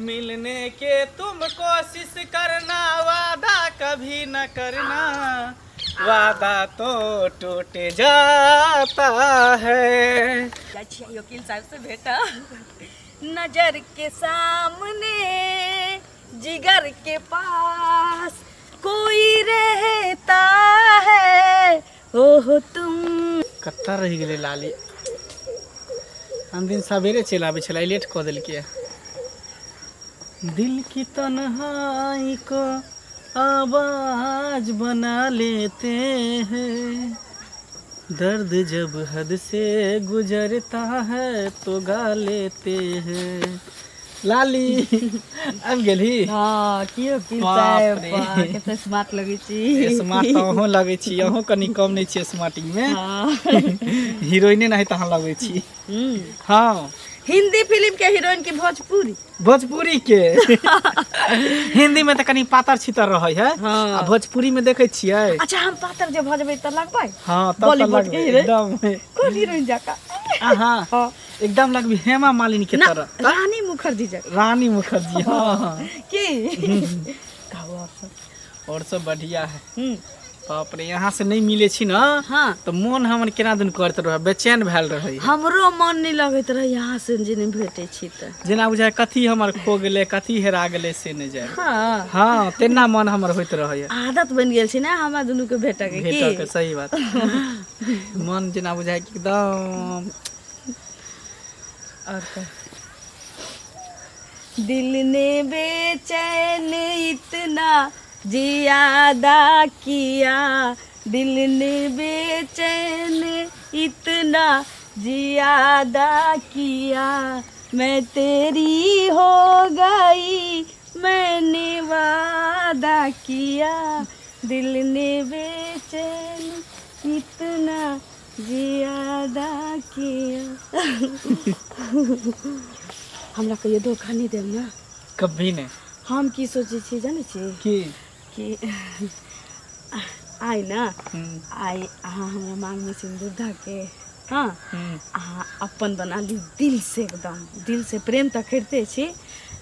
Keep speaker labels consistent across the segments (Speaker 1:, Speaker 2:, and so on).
Speaker 1: मिलने के तुम कोशिश करना, वादा कभी न करना, वादा तो टूट जाता है।
Speaker 2: वकील साहब से भेटा नजर के सामने जिगर के पास कोई रहता है, ओह तुम।
Speaker 1: कत्ता रह गए लाली, हम दिन सवेरे चल आवे छला, लेट कऽ देलकै। दिल की तन्हाई को आवाज बना लेते हैं, दर्द जब हद से गुजरता है तो गा लेते हैं। लाली अब गेली।
Speaker 2: हाँ की वकील
Speaker 1: बाप
Speaker 2: साहब
Speaker 1: रे।
Speaker 2: कते स्मार्ट लगै छी।
Speaker 1: स्मार्ट तो अहूँ लगै छी, अहूँ कनी कम नहीं छी स्मार्टिंग में।
Speaker 2: हाँ।
Speaker 1: हीरोइने नहीं तहाँ लगै छी। हाँ
Speaker 2: हिंदी फिल्म के हीरोइन की भोजपुरी
Speaker 1: भोजपुरी के हिंदी में तो कनी पातर छितर रहे है।
Speaker 2: हाँ।
Speaker 1: आ भोजपुरी में देखे छियै।
Speaker 2: अच्छा हम पातर जे भजबै त लगबै।
Speaker 1: हाँ तब
Speaker 2: बॉलीवुड
Speaker 1: तो
Speaker 2: के हीरोइन
Speaker 1: एकदम
Speaker 2: कोन हीरोइन जका।
Speaker 1: हाँ
Speaker 2: हाँ
Speaker 1: एकदम लगबी हेमा मालिनी के
Speaker 2: ना,
Speaker 1: तरह।
Speaker 2: रानी मुखर्जी जका।
Speaker 1: रानी मुखर्जी। हाँ
Speaker 2: की कहू
Speaker 1: और सब बढ़िया है।
Speaker 2: हम्म
Speaker 1: बाप रे, यहाँ से नहीं मिले छी ना।
Speaker 2: हाँ
Speaker 1: तो मन हमर केना दिन करत रहे, बेचैन भेल रहे।
Speaker 2: हमरो मन नहीं लगैत रहे यहाँ से जे नहीं भेटे छी त।
Speaker 1: जेना बुझाय कथी हमर खो गेले, कथी हेरा गेले से नहीं जाय।
Speaker 2: हाँ
Speaker 1: हाँ तेना मन हमर होइत रहे।
Speaker 2: आदत बन गेल छी ना हमरा दुनू के भेटे के
Speaker 1: भेटऽ
Speaker 2: की।
Speaker 1: के सही बात। मन जेना बुझाय कि एकदम।
Speaker 2: और का दिल ने बेचैन इतना जियादा किया, दिल ने बेचैन इतना जियादा किया, मैं तेरी हो गई मैंने वादा किया, दिल ने बेचैन इतना जियादा किया। हमरा कहियो धोखा नहीं देब ना।
Speaker 1: कभी नहीं।
Speaker 2: हम की सोचे छी जाने छी
Speaker 1: की
Speaker 2: कि आइ ना आइ अहाँ हमरा मांग में सिंदूर धाके हाँ अहाँ अपन बना ली दिल से, एकदम दिल से। प्रेम तो करते छी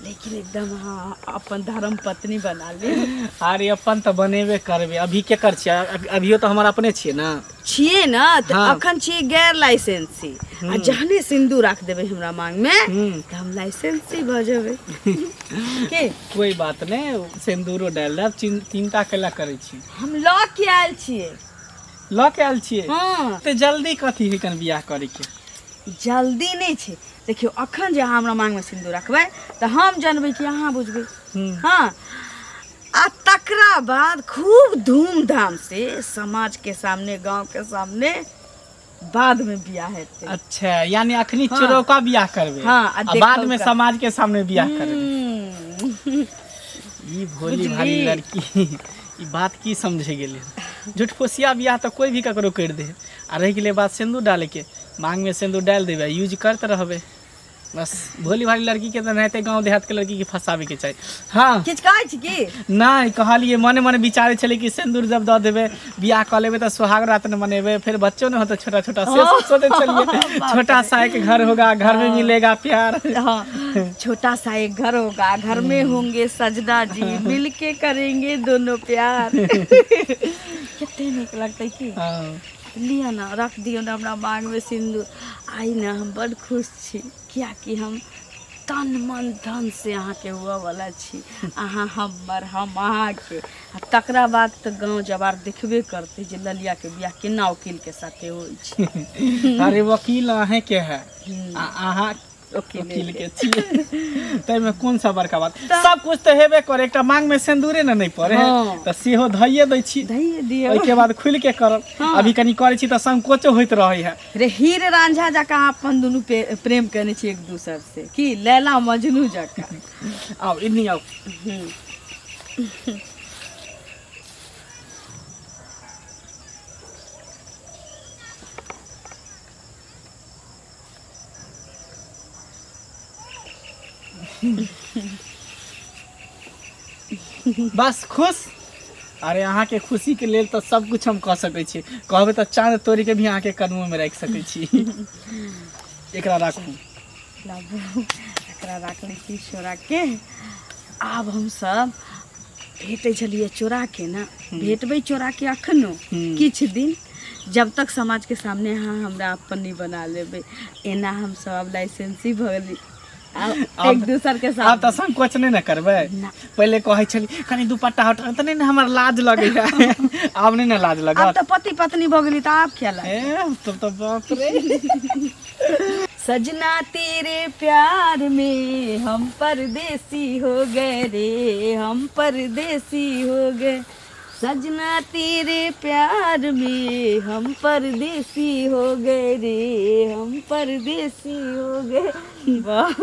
Speaker 2: लेकिन एकदम अहाँ अपन धर्म पत्नी बना ली।
Speaker 1: अरे अपन तो बनेबे करबे। अभी के कर छियै, अभियो तो हमारा अपने छियै ना।
Speaker 2: छिए ना तो
Speaker 1: हाँ।
Speaker 2: अखन छी गैर लाइसेंसी। आ जहने सिंदूर राख देबे हमरा मांग में तो हम लाइसेंसी भ जेबे। के
Speaker 1: कोई बात नहीं, सिंदूरो डाल देब, चिंता कैला करे छी।
Speaker 2: हम लऽ के आयल छिए।
Speaker 1: ल के आयल छियै।
Speaker 2: हाँ
Speaker 1: ते जल्दी कथी है कन बियाह करे के।
Speaker 2: जल्दी नहीं छे। देखियो अखन जे हमरा मांग में सिंदूर रखबै तो हम जानबै कि अहाँ बुझबै। हाँ आ तकरा बाद खूब धूमधाम से समाज के सामने, गांव के सामने बाद में बियाह हेतै।
Speaker 1: अच्छा यानी अखनी चोरौका बियाह करबे।
Speaker 2: हाँ,
Speaker 1: आ बाद में समाज के सामने बियाह करबे। ई भोली
Speaker 2: बुझली।
Speaker 1: भाली लड़की ई बात की समझे गेले। झूठफोसिया बियाह तो कोई भी ककरो कर दे। आ रह गेले बात सिंदूर डाले के, मांग में सिंदूर डाल देबे, यूज करते रहबे। बस भोली भाली लड़की के तो रहते, गांव देहात के लड़की के फंसावे के चाहिए। हाँ
Speaker 2: किछ कहै छी की
Speaker 1: नहीं कहलिए, मने मने विचारे छले कि सिंदूर जब दऽ देबे, बियाह कऽ लेबे तो सुहाग रात न मनेबे, फिर बच्चों ने होता छोटा छोटा। से सोचते चलिए छोटा सा एक घर होगा, घर में मिलेगा प्यार।
Speaker 2: हाँ छोटा सा एक घर होगा, घर में होंगे सजना जी, मिलके करेंगे दोनों प्यार। कितने निक लगते की।
Speaker 1: हाँ
Speaker 2: लिया ना, रख दियो ना हमरा मांग में सिंदूर। आई ना हम बड़ खुश छी, किया कि हम तन मन धन से अहाँ के हुआ वाला छी। अहाँ हमर, हम अहाँ के। आ तकरा बाद तो गांव जवार देखबे करते जे ललिया के बियाह केना वकील के साथे होई छी।
Speaker 1: अरे वकील अहे के है, अहाँ
Speaker 2: वकील
Speaker 1: वकील के छियै। तै में कौन सा बड़का बात। सब कुछ तो हेबे करे, एकटा मांग में सिंदूरे न नहीं पड़े है।
Speaker 2: हाँ।
Speaker 1: तो सेहो धइए दै छी,
Speaker 2: धइए दियो।
Speaker 1: ओइ के बाद खुल के करब।
Speaker 2: हाँ।
Speaker 1: अभी कनी करे छी तो संकोचो होइत रहे है।
Speaker 2: रे हीर रांझा जका अपन दुनू प्रेम करने छी एक दूसर से, की लैला मजनू जका।
Speaker 1: आओ इन्हीं आओ। बस खुश। अरे अहाँ के खुशी के लेल तो सब कुछ हम कह सकै छी। कहबे तो चांद तोड़ी के भी अहाँ के कदमों में रख सकै छी। एकरा राखू।
Speaker 2: लाबू एकरा रख ली छी चोरा के। आब हम सब भेटे छलिए चोरा के ना, भेटबै चोरा के अखनो किछ दिन, जब तक समाज के सामने हाँ हमरा अपन नहीं बना लेबे। एना हम सब लाइसेंसी भगली एक दूसर के साथ।
Speaker 1: आप तो संकोच नहीं ना करबे। पहले कहे छली कनी दुपट्टा हटा त नहीं ना हमर लाज लगे है। अब नहीं ना लाज लगा।
Speaker 2: अब तो पति पत्नी भगली तो आप क्या लगे?
Speaker 1: तब तो बाप रे।
Speaker 2: सजना तेरे प्यार में हम परदेसी हो गए रे, हम परदेसी हो गए। सजना तेरे प्यार में हम परदेसी हो गए रे, हम परदेसी हो गए। वाह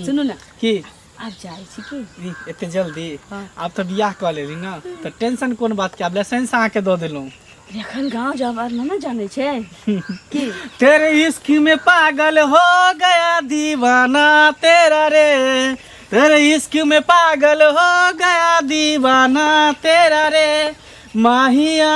Speaker 2: सुनो ना
Speaker 1: की
Speaker 2: आप जाए छी की
Speaker 1: इतने जल्दी?
Speaker 2: हाँ।
Speaker 1: आप तो बियाह कर लेली ना, तो टेंशन कौन बात के? आप लाइसेंस आके दो दिलूं।
Speaker 2: एखन गांव जवार ना जाने छे की
Speaker 1: तेरे इश्क में पागल हो गया दीवाना तेरा रे, तेरे इश्क में पागल हो गया दीवाना तेरा रे माहिया,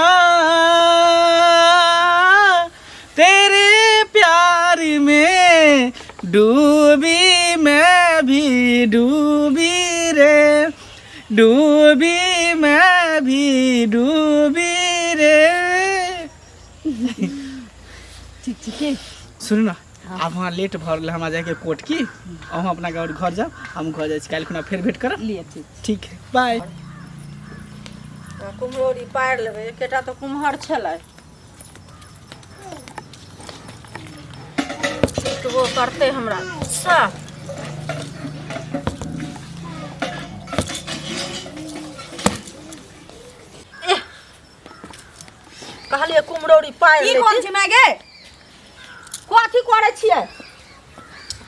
Speaker 1: तेरे प्यार में डूबी मैं भी डूबी रे, डूबी मैं भी डूबी रे।
Speaker 2: ठीक ठीक है
Speaker 1: सुन ना, अब वहाँ लेट भर हम जाके कोर्ट की, और हम अपना घर जाओ, हम घर जाए कल खुना फिर भेंट करब।
Speaker 2: लिए
Speaker 1: ठीक है बाय।
Speaker 3: कुम्हरौरी पारि लेबै, एकेटा तऽ कुम्हर छलै, वो करते हमरा साफ। कहलिए कुम्हरौरी पारि
Speaker 2: की
Speaker 3: लै
Speaker 2: कोन
Speaker 3: छी।
Speaker 2: छी मैं गे?
Speaker 3: कथी करै छियै?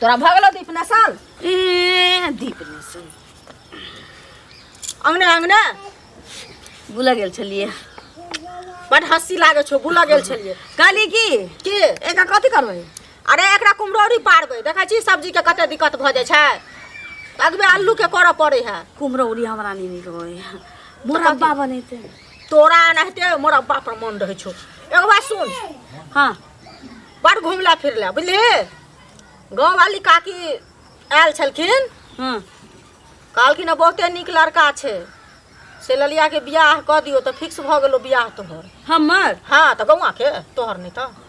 Speaker 3: तोरा भगलो दीप नसल
Speaker 2: ए दीप ने से
Speaker 3: अंगने अंगने
Speaker 2: बुला गेल छलिए।
Speaker 3: बड हंसी लागे छौ, भूल गेल छलिए
Speaker 2: कहली की एका कथी करबै?
Speaker 3: अरे एकरा कुम्हरौरी पारबै, देखै छी सब्जी के कते दिक्कत भऽ जाइ छै, अगबे आलू के करऽ पड़े है।
Speaker 2: कुम्हरौरी हमरा नहीं नीक होय, मुरब्बा बनेते।
Speaker 3: तोरा एनाहिते मुरब्बा पर मन रहै छौ। एगो बात सुन,
Speaker 2: हाँ
Speaker 3: बड़ घुमला फिरला बुझली। गाँव वाली काकी आयल छलखिन,
Speaker 2: हाँ
Speaker 3: कहलखिन बहुते नीक लड़का छै, से ललिया के बियाह कऽ दियौ तऽ फिक्स भऽ गेलो बियाह तोहर।
Speaker 2: हमर
Speaker 3: हाँ तऽ गौआ के तोहर नहीं तऽ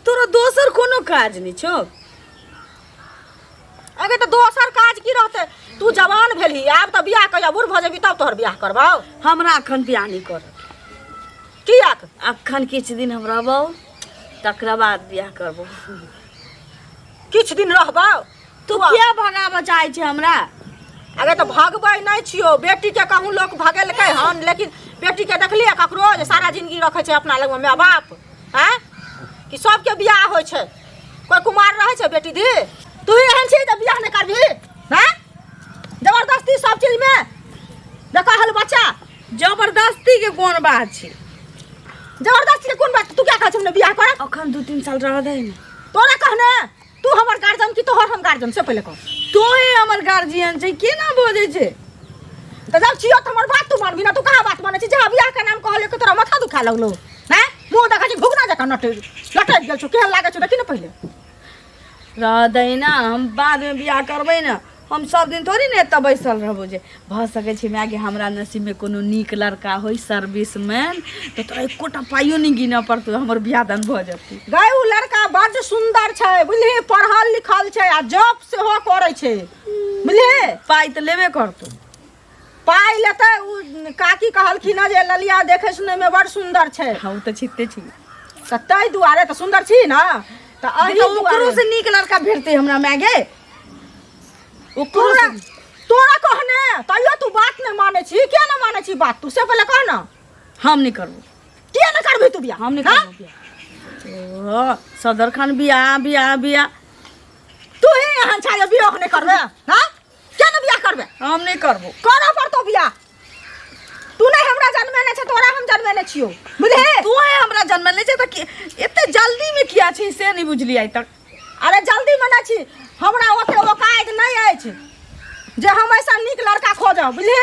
Speaker 2: तोरा दोसर कोनो काज नहीं छौ?
Speaker 3: अगे तऽ दोसर काज की रहतै? तू जवान भेलही, आब तऽ बियाह कहिया बूढ़ भऽ जेबही तब तोहर बियाह करबौ।
Speaker 2: हमरा अखन बियाह नहीं कर।
Speaker 3: किया?
Speaker 2: अखन किछ दिन हम रहबौ, तकरा बाद बियाह करबो।
Speaker 3: किछु दिन रहबौ
Speaker 2: तू किया भगाबऽ चाहै छै हमरा?
Speaker 3: अगे तऽ भगबै नहीं छियो, बेटी के कहूँ लोग भगेलकै हन, लेकिन बेटी के देखलिए ककरो जे सारा जिंदगी रखै छै अपना लग में माय बाप, हैं कि सबके बियाह होइ छै? कोई कुमार रहै छै बेटी दी? तू ही एहन छी जे बियाह नहीं करबही, हैं? जबरदस्ती सब चीज में देखा हल बच्चा।
Speaker 2: जबरदस्ती के कोन बात छै?
Speaker 3: जबरदस्ती के कोन बात? तू क्या कहै छै हमने बियाह कर?
Speaker 2: अखन 2-3 साल रह दे ने।
Speaker 3: तोरा कहने तू हमर गार्जियन की तोहर हम गार्जियन से पहले कह।
Speaker 2: तो ही हमर गार्जियन छै, केना बोझे छै?
Speaker 3: तो जब छियो तो हमर बात तू मानबी ना, तू कहाँ बात माने छी? जहाँ बियाह के नाम कहले के तोरा माथा दुखा लगलो, हैं? मुंह देखा छी घुगना जका लटक गेल छौ, केहन लागे छौ देखी ना पहले।
Speaker 2: रह दे ना, हम बाद में बियाह करबै ना, हम सब दिन थोड़ी ने एतऽ बैसल रहबो। जे भऽ सकै छै माय गे हमरा नसीब में कोनो नीक लड़का होई सर्विसमैन, तो तोरा एकोटा पाइयो नहीं गिनऽ पड़तौ, हमर बियाह दान भऽ जेतै।
Speaker 3: गए उ लड़का बड़ सुंदर छै बुझली, पढ़ल लिखल छै आ जॉब सेहो करै छै बुझली।
Speaker 2: पाइ तऽ लेबे करतौ।
Speaker 3: पाइ लेतै, उ काकी कहलखिन जे ललिया देखे सुने में बड़ सुंदर छै,
Speaker 2: हम तऽ छिते छी,
Speaker 3: तऽ ताहि दुआरे तऽ सुंदर छी ना, तऽ अही
Speaker 2: ओकरो से नीक लड़का भेटतै हमरा माय गे। ओकरो
Speaker 3: तोरा
Speaker 2: से
Speaker 3: तोरा कहने तैयो तू बात नहीं माने छी, क्या नहीं माने छी बात? तू से पहले कह ना।
Speaker 2: हम नहीं करबो।
Speaker 3: किया नहीं करबी तू बियाह?
Speaker 2: हम नहीं करबो बियाह। ओ सदर खान बियाह बियाह बियाह
Speaker 3: तू ही यहाँ छा बियाह नहीं करबे? हाँ क्या नहीं बियाह करबे?
Speaker 2: हम नहीं करबो।
Speaker 3: करऽ पड़तौ बियाह। तू नहीं हमरा जन्मेने छै, तोरा हम जन्मेने छियो बुझे।
Speaker 2: तू है हमरा जन्म ले छै तऽ एते जल्दी में किया छी से नहीं बुझली आइ तक।
Speaker 3: अरे जल्दी में नहीं छी, हमरा ओते औकात नहीं अछि जे हम ऐसा नीक लड़का खोजब बुझली।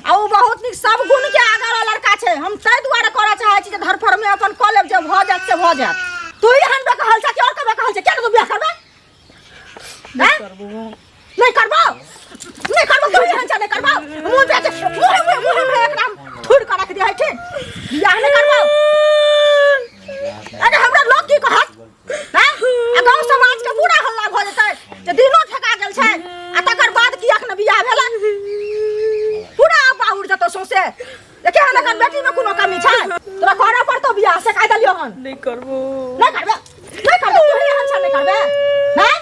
Speaker 3: आ वो बहुत नीक सब गुण के आगा वाला लड़का छै, हम तै दुआरे करऽ चाहै छी जे धरफर में अपन कऽ लेब, जे भऽ जात से भऽ जात। तू ही हम कहल छ कि और कबे कहल छ, क्या तू बियाह करबे?
Speaker 2: नहीं करबो
Speaker 3: नहीं करबो तू एहन चले करबो मुंह पे मुंह में एकदम थूड़ कर रख दिया है ठीक बियाह नहीं करबो अरे हमरा लोग की कहत हैं आ गांव समाज के पूरा हल्ला भ जेतै जे दिनो ठका गेल छै आ तकर बाद की अखन बियाह भेला पूरा बाउर जतो सौसे देखे हन एकर बेटी में कोनो कमी छै तोरा करऽ पड़तो बियाह से कह देलियो हन
Speaker 2: नहीं करबो
Speaker 3: तू एहन छ नहीं करबे हैं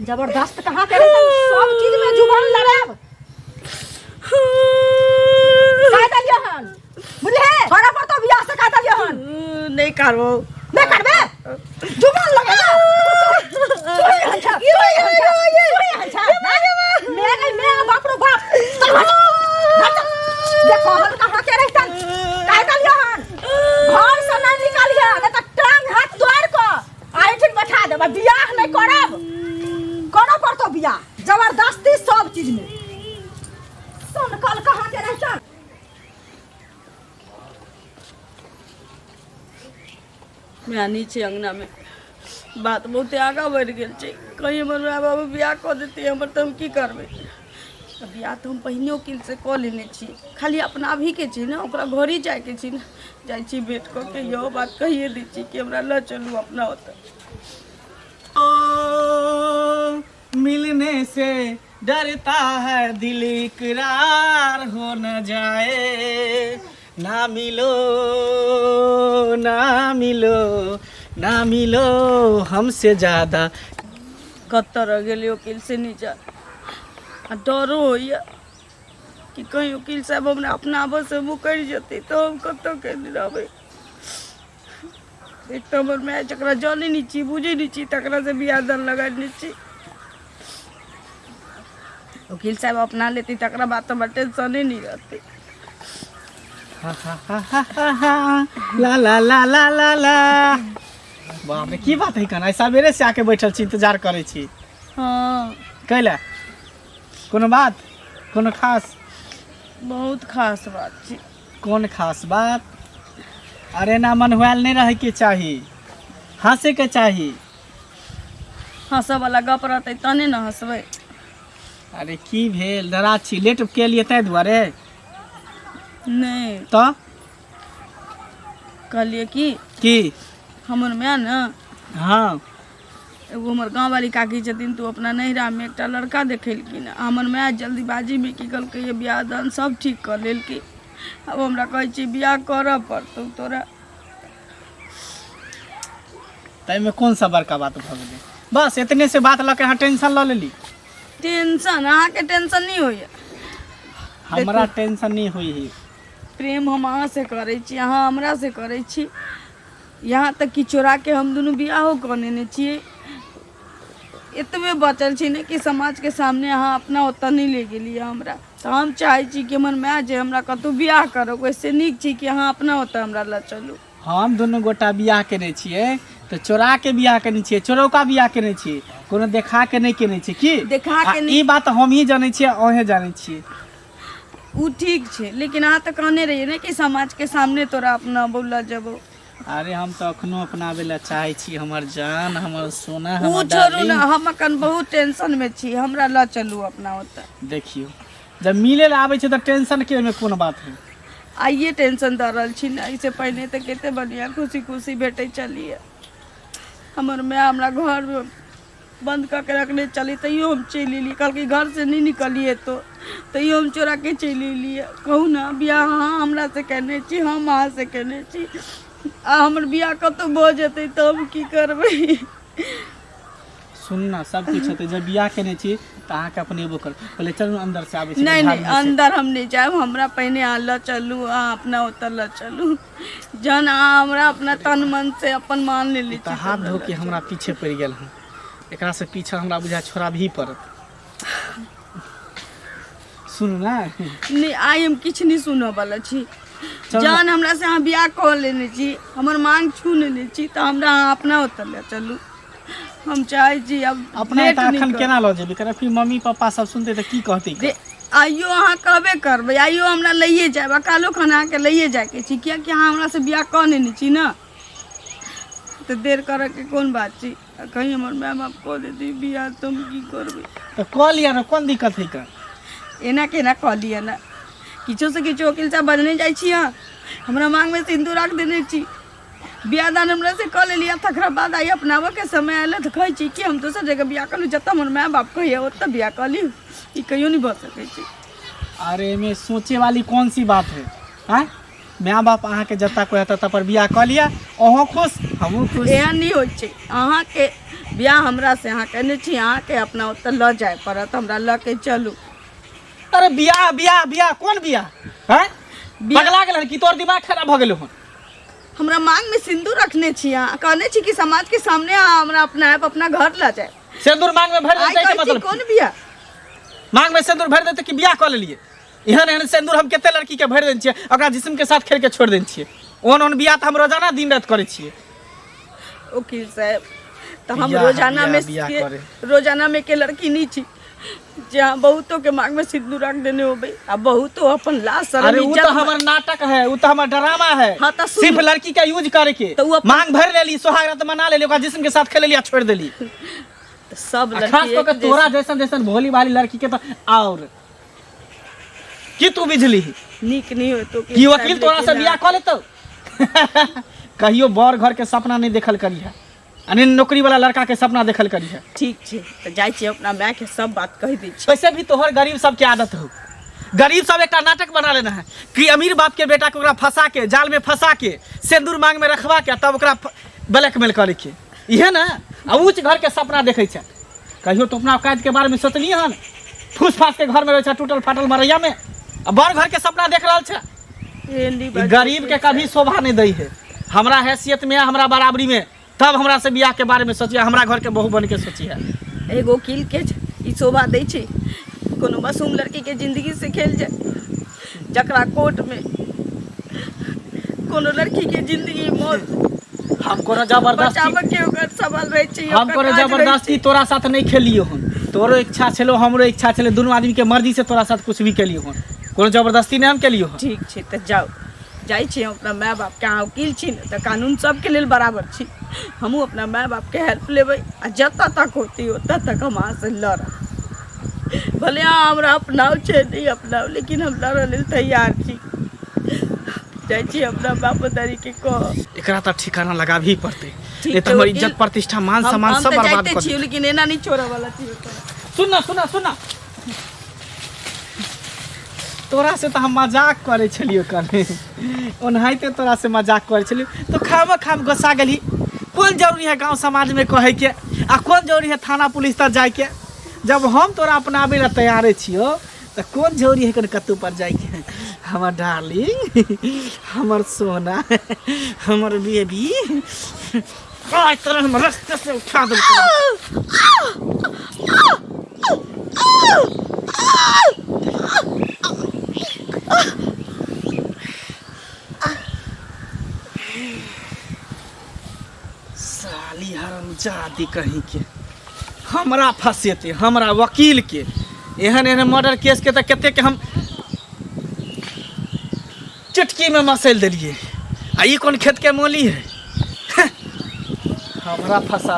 Speaker 3: जबरदस्त कहां करे सब चीज में जुबान लड़ाब कह देलियो हन बुझले करऽ पड़तो बियाह से कह देलियो हन
Speaker 2: नहीं करबो
Speaker 3: नहीं करबे जुबान लगा मैं बाप रो बाप देखो हम कहां के रहतन कह देलियो हन घर से नहीं निकालिए नहीं तो टांग हाथ तोड़ को आइठन बैठा देबा बियाह नहीं करब करऽ पड़तो बियाह जबरदस्ती सब चीज में सुन कल कहां के रहतन
Speaker 2: मैं नीचे अंगना में बात बहुते आगा बढ़ गेल छै कहीं हमर माय बाबू बियाह कऽ देतै हमर तऽ हम की करबै बियाह तऽ हम पहिने वकील से कऽ लेने छी खाली अपना अभी के छी ने ओकरा घरे जायके छी ने जाइ छी भेंट कऽ के इहो बात कहिए दै छी कि हमरा लऽ चलू अपना ओतऽ
Speaker 1: मिलने से डरता है दिल इकरार हो न जाए ना मिलो ना मिलो हमसे ज्यादा
Speaker 2: कतऽ रह गेलै वकील से नीचा आ डरो होइए कि कहीं वकील साहब हमरा अपना आबऽ से मुकरि जेतै तऽ हम कतऽ केने रहबै एक तऽ हमर माय जकरा जानै नहि छी बुझै नहि छी तकरा से बियाह दान लगाने छी वकील साहब अपना लेती तकरा बात हमरा टेंशने नहीं रहती
Speaker 1: ला ला ला ला ला ला बाप रे की बात है कना सवेरे से आके बैठल छी इंतजार करे छी
Speaker 2: हाँ
Speaker 1: कैला कोनो बात कोनो खास
Speaker 2: बहुत खास बात छी
Speaker 1: कौन खास बात अरे ना मन हुआल नहीं रहे के चाही हंसे के चाही
Speaker 2: हंसऽ वाला गप रहतै तने न हंसबै
Speaker 1: अरे की भेल डरा छी लेट के लिए तै दुआरे
Speaker 2: नहीं
Speaker 1: तो
Speaker 2: कहलिए कि हमर माय न
Speaker 1: हाँ
Speaker 2: एगो हमर गाँव वाली काकी छथिन तो अपना नैहरा में एक लड़का देखेलखिन हमर माय जल्दीबाजी में की कहलकै बियाह दान सब ठीक कर लेलकै अब हमरा कहै छी बियाह करऽ पड़तौ तोरा
Speaker 1: तैमे कौन सा बड़का बात भ गेलै बस इतने से बात लके अहाँ टेंशन ल लेली
Speaker 2: टेंशन अहाँके टेंशन नहीं होइए
Speaker 1: हमरा टेंशन नहीं हुई है
Speaker 2: प्रेम हम अहाँ से करै छी अहाँ हमरा से करै छी यहाँ तक कि चोरा के हम दुनू बियाहो कऽ लेने छियै एतबे बचल छी ने कि समाज के सामने अहाँ अपना ओतऽ नहीं ले गेलियै हमरा तऽ हम चाहै छी कि हमर माय जे हमरा कतौ बियाह करब ओहिसे नीक छी कि अहाँ अपना ओतऽ हमरा लऽ चलू
Speaker 1: हम दुनू गोटा बियाह केने छियै तो चोरा के बियाह केने छियै चोरौका बियाह केने छियै कोनो देखा के नहीं केने छियै की
Speaker 2: देखा के
Speaker 1: ई बात हम ही जानै छियै अहे जानै छियै
Speaker 2: उ ठीक छै लेकिन अहाँ तऽ कहने रहिए ने कि समाज के सामने तोरा अपना बोला जबो
Speaker 1: अरे हम तो अखनो अपनाबे ला चाहे छी हमर जान हमर सोना
Speaker 2: उ
Speaker 1: हमर
Speaker 2: छोड़ू ना
Speaker 1: डार्लिंग
Speaker 2: हम अखन बहुत टेंशन में छी हमरा लऽ चलू अपना ओतऽ
Speaker 1: देखियो जब मिले ला आबै छै तऽ टेंशन के में कोन बात है
Speaker 2: आइए टेंशन दऽ रहल छी ना इससे पहले तऽ कते बढ़िया खुशी खुशी भेटै चलिए हमर माय हमरा घर में बंद कऽ के रखने चली तैयो हम चलि एलियै कहलकै घर से नहीं निकलिए तो तैयो हम चोरा के चलि एलियै कहू ना बियाह अहाँ हमरा से केने छी हम अहाँ से केने छी आ हमर बियाह कतौ भऽ जेतै तऽ हम की करबै
Speaker 1: सुन ना सब कुछ होते जब बियाह केने छी तऽ अहाँ के अपनेबो कर पहले चलू अंदर से आबै छी
Speaker 2: नहीं नहीं अंदर हम नहीं जाएब हमरा पहिने अहाँ लऽ चलू अहाँ अपना ओतऽ लऽ चलू जहन अहाँ हमरा अपना तन मन से अपन मान लेली
Speaker 1: तऽ हाथ धो के हमरा पीछे पड़ गेल हँ एकरा से पीछे हमरा बुझा छोड़ा भी पड़त सुनू ना
Speaker 2: नहीं आइ हम किछ नहीं सुनऽ वाला छी जहन हमरा से अहाँ बियाह कऽ लेने छी हमर मांग छू लेने छी तऽ हमरा अहाँ अपना ओतऽ लऽ चलू हम चाहै छी अब
Speaker 1: अपना
Speaker 2: भेंट
Speaker 1: तऽ
Speaker 2: नहीं
Speaker 1: एखन
Speaker 2: कर-
Speaker 1: केना लऽ जेबै करे फिर मम्मी पापा सब सुनते तऽ की कहतै
Speaker 2: आइयो अहाँ कहबे करबै आइयो हमरा लइए जाएब कालो खाना अहाँके लइए जायके छी कियाकि अहाँ हमरा से बियाह कऽ लेने छी ने तो देर करे के कौन बात छी कहीं हमर माय बाप को दे दी बियाह तुम की करबे
Speaker 1: तो कह लिया ना, कौन दिक्कत है का?
Speaker 2: एना केना कह लिया ना किछो से किछो वकील साहब बजने जाइ छी हाँ हमरा मांग में सिंदूर रख देने छी बियाह दान हमरा से कह ले लिया तकरा बाद आई अपनावा के समय आयल तो कहे छी कि हम दोसर जगह बियाह करू जत हमर माय बाप कहिए ओत बियाह कर ली ई कहियो नहीं भ सकै छी।
Speaker 1: अरे में सोचे वाली कौन सी बात है? हाँ, माँ बाप अहाँ के जत्ता को तत्ता पर बियाह कह लिया, अहों खुश हमहूँ खुश।
Speaker 2: एहन नहीं होइ छै अहाँ के बियाह हमरा से अहाँ कहने छी अहाँ के अपना ओत ल जाए पड़त हमरा ल के चलू।
Speaker 1: अरे बियाह बियाह बियाह कौन बियाह? हैं,
Speaker 2: बियाह-
Speaker 1: पगला गेल कि तोर दिमाग खराब भ गेलो हन?
Speaker 2: हमरा मांग में सिंदूर रखने छी अहाँ कहने छी कि समाज के सामने अहाँ हमरा अपना आप अपना घर ल जाए।
Speaker 1: सिंदूर मांग में भर
Speaker 2: आई
Speaker 1: देते के
Speaker 2: कहै छी
Speaker 1: मतलब
Speaker 2: कौन बियाह
Speaker 1: मांग में सिंदूर भर देते कि बियाह कह लेलिए? एहन एहन सिंदूर हम केते लड़की के भर देन छियै, ओकरा जिस्म के साथ खेल के छोड़ देन छियै। ओहन ओहन बियाह त हम रोजाना दिन रात करे छियै।
Speaker 2: वकील साहब तो हम
Speaker 1: बियाह,
Speaker 2: रोजाना में
Speaker 1: बियाह, बियाह करे।
Speaker 2: रोजाना में के लड़की नहीं छी जहाँ बहुतों के मांग में सिंदूर रख देने हो भाई अब बहुतों अपन लाश शर्म
Speaker 1: अरे वो
Speaker 2: इज्जत
Speaker 1: तो हमार नाटक है, वो तो हमार ड्रामा है।
Speaker 2: हाँ, तो सुन।
Speaker 1: सिर्फ लड़की का यूज करे के
Speaker 2: तो वो अपन-
Speaker 1: मांग भर लेली, सोहागरात मना लेली, ओकरा जिस्म के साथ खेले लिया छोड़ देली।
Speaker 2: तो सब
Speaker 1: आ
Speaker 2: लड़की
Speaker 1: खास
Speaker 2: एक
Speaker 1: करके तोरा
Speaker 2: जैसे-
Speaker 1: जैसन जैसन भोली भाली लड़की के तो और की तू बिजली
Speaker 2: नीक नहीं हो तो
Speaker 1: कि वकील तोरा से बियाह कह लेतो? कहियो बर घर के सपना नहीं देखल करी है, अने नौकरी वाला लड़का के सपना देखल करी है।
Speaker 2: ठीक छै तो जाय छी अपना माय के सब बात कह दी छी।
Speaker 1: वैसे भी तोहर गरीब सब के आदत हो, गरीब सब एक नाटक बना लेना है कि अमीर बाप के बेटा के ओकरा फंसा के जाल में फंसा के सिंदूर मांग में रखवा के तब ओकरा ब्लैकमेल करे के, इहे ना आ ऊँच घर के सपना देखे छै। कहियो तो अपना औकात के बारे में सोचलिए हन? फूस फास के घर में रहे छै टूटल फाटल मरैया में, आ बड़ घर के सपना देख रहल छै।
Speaker 2: हिंदी
Speaker 1: ई गरीब के कभी शोभा नहीं दी है। हमरा हैसियत में हमरा बराबरी में तब हमरा से बियाह के बारे में सोचिए, हमरा घर के बहू बन के सोचिए।
Speaker 2: एगो वकील के ई शोभा दै छै कोनो मासूम लड़की के जिंदगी से खेल जाए जकरा कोर्ट में कोनो लड़की के जिंदगी मौत
Speaker 1: हम कोनो जबरदस्ती
Speaker 2: बचाव के ओकर सवाल रहे छै
Speaker 1: हम कोनो जबरदस्ती तोरा साथ नहीं खेलियो हन। तोरो इच्छा छलो हमरो इच्छा छले, दोनों आदमी के मर्जी से तोरा साथ कुछ भी केलियो हन, कोनो जबरदस्ती नहीं हम केलियो हन।
Speaker 2: ठीक छै तो जाओ जाइ छी हम अपना माय बाप के अहाँ वकील छी ने तो कानून सबके लेल बराबर छी। हमहूँ अपना माय बाप के हेल्प लेबै आ जतऽ तक होती ओतऽ तक हम अहाँ से लड़ब। भले अहाँ हमरा अपनाओ छै नहीं अपनाओ लेकिन हम लड़ऽ लेल तैयार छी। जाइ छी अपना बापोदारी के कह
Speaker 1: एकरा त ठिकाना लगाबही पड़ते,
Speaker 2: ठीक
Speaker 1: नहीं तो
Speaker 2: है,
Speaker 1: हमर
Speaker 2: वकील।
Speaker 1: इज्जत प्रतिष्ठा मान सम्मान
Speaker 2: हम
Speaker 1: सब
Speaker 2: तो
Speaker 1: बर्बाद
Speaker 2: जाइते
Speaker 1: कर
Speaker 2: छी
Speaker 1: दे।
Speaker 2: लेकिन एना नहीं छोड़ऽ वाला छी।
Speaker 1: सुन सुन सुन, तोरा से तो हम मजाक करे छलियो कने, ओनाहिते तोरा से मजाक करे छलियो तो खाम खाम गोसा गेली। कौन जरूरी है गांव समाज में कहे के, आ कौन जरूरी है थाना पुलिस तक जाए के? जब हम तोरा अपनाबे ला तैयारे छियो तो कौन जरूरी है कने कतौ पर जाए के? हमर डार्लिंग, हमर सोना, हमर बेबी, काय तरह हम रास्ते से उठा दे। साली हरामजादी कहीं के हमरा फंसेते, हमरा वकील के एहन एहन मर्डर केस के तो केते के हम चुटकी में मसल दिलिए। आ ई कौन खेत के मोली है? हमरा फंसा